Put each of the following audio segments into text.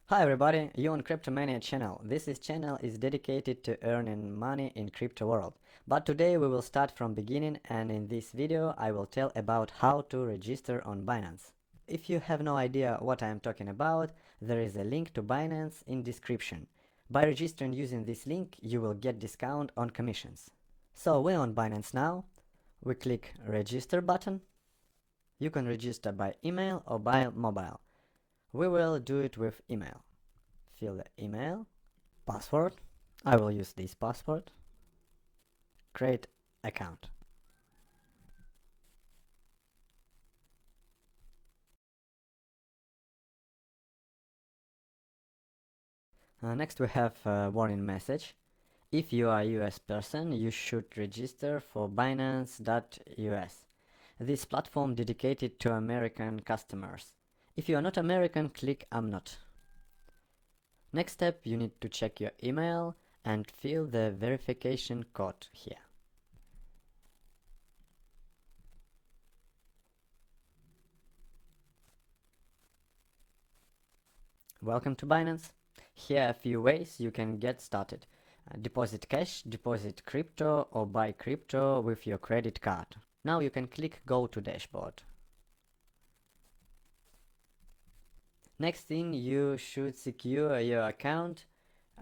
Hi everybody, you on Cryptomania channel. This channel is dedicated to earning money in crypto world. But today we will start from beginning, and in this video I will tell about how to register on Binance. If you have no idea what I am talking about, there is a link to Binance in description. By registering using this link, you will get discount on commissions. So we're on Binance now. We click register button. You can register by email or by mobile. We will do it with email. Fill the email, password. I will use this password. Create account. Next we have a warning message. If you are a US person, you should register for Binance.us. This platform dedicated to American customers. If you are not American, click I'm not. Next step, you need to check your email and fill the verification code here. Welcome to Binance. Here are a few ways you can get started. Deposit cash, deposit crypto, or buy crypto with your credit card. Now you can click Go to Dashboard. Next thing, you should secure your account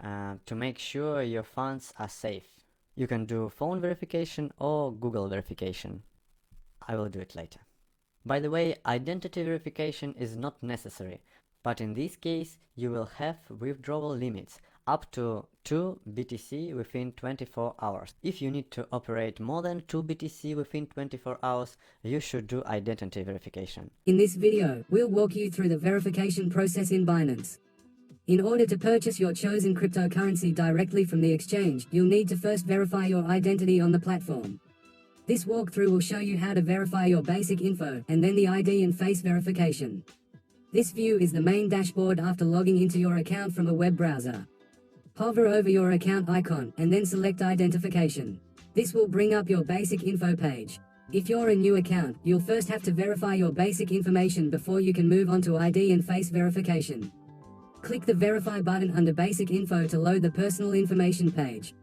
to make sure your funds are safe. You can do phone verification or Google verification. I will do it later. By the way, identity verification is not necessary, but in this case you will have withdrawal limits up to 2 BTC within 24 hours. If you need to operate more than 2 BTC within 24 hours, you should do identity verification. In this video, we'll walk you through the verification process in Binance. In order to purchase your chosen cryptocurrency directly from the exchange, you'll need to first verify your identity on the platform. This walkthrough will show you how to verify your basic info and then the ID and face verification. This view is the main dashboard after logging into your account from a web browser. Hover over your account icon and then select identification. This will bring up your basic info page. If you're a new account, you'll first have to verify your basic information before you can move on to ID and face verification. Click the Verify button under Basic Info to load the personal information page.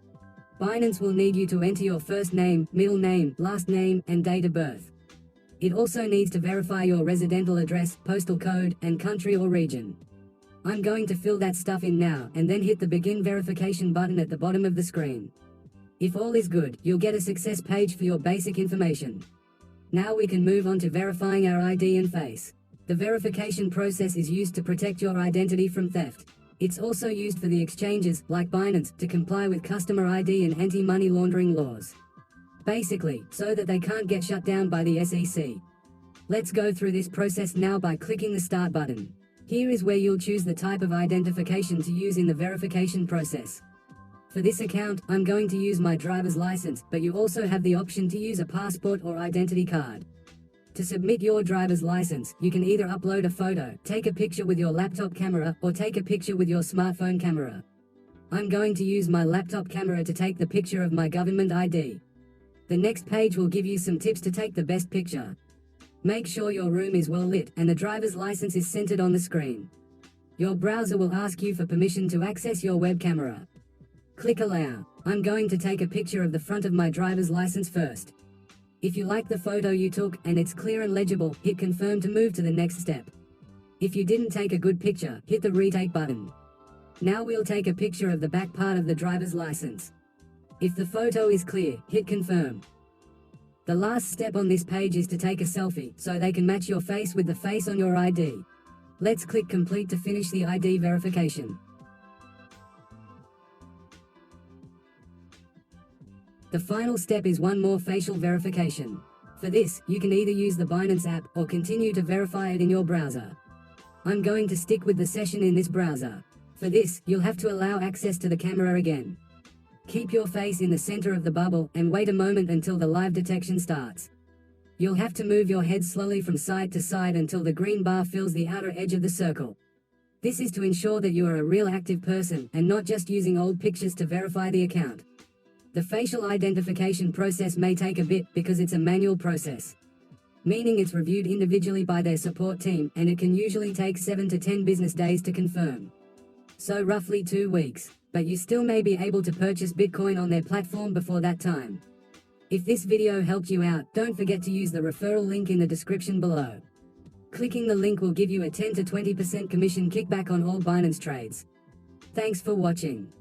Binance will need you to enter your first name, middle name, last name, and date of birth. It also needs to verify your residential address, postal code, and country or region. I'm going to fill that stuff in now, and then hit the Begin Verification button at the bottom of the screen. If all is good, you'll get a success page for your basic information. Now we can move on to verifying our ID and face. The verification process is used to protect your identity from theft. It's also used for the exchanges, like Binance, to comply with customer ID and anti-money laundering laws. Basically, so that they can't get shut down by the SEC. Let's go through this process now by clicking the Start button. Here is where you'll choose the type of identification to use in the verification process. For this account, I'm going to use my driver's license, but you also have the option to use a passport or identity card. To submit your driver's license, you can either upload a photo, take a picture with your laptop camera, or take a picture with your smartphone camera. I'm going to use my laptop camera to take the picture of my government ID. The next page will give you some tips to take the best picture. Make sure your room is well lit and the driver's license is centered on the screen. Your browser will ask you for permission to access your web camera. Click Allow. I'm going to take a picture of the front of my driver's license first. If you like the photo you took and it's clear and legible, hit Confirm to move to the next step. If you didn't take a good picture, hit the Retake button. Now we'll take a picture of the back part of the driver's license. If the photo is clear, hit Confirm. The last step on this page is to take a selfie, so they can match your face with the face on your ID. Let's click Complete to finish the ID verification. The final step is one more facial verification. For this, you can either use the Binance app or continue to verify it in your browser. I'm going to stick with the session in this browser. For this, you'll have to allow access to the camera again. Keep your face in the center of the bubble and wait a moment until the live detection starts. You'll have to move your head slowly from side to side until the green bar fills the outer edge of the circle. This is to ensure that you are a real active person and not just using old pictures to verify the account. The facial identification process may take a bit because it's a manual process, meaning it's reviewed individually by their support team, and it can usually take 7 to 10 business days to confirm. so roughly 2 weeks, but you still may be able to purchase Bitcoin on their platform before that time. If this video helped you out, don't forget to use the referral link in the description below. Clicking the link will give you a 10 to 20% commission kickback on all Binance trades. Thanks for watching.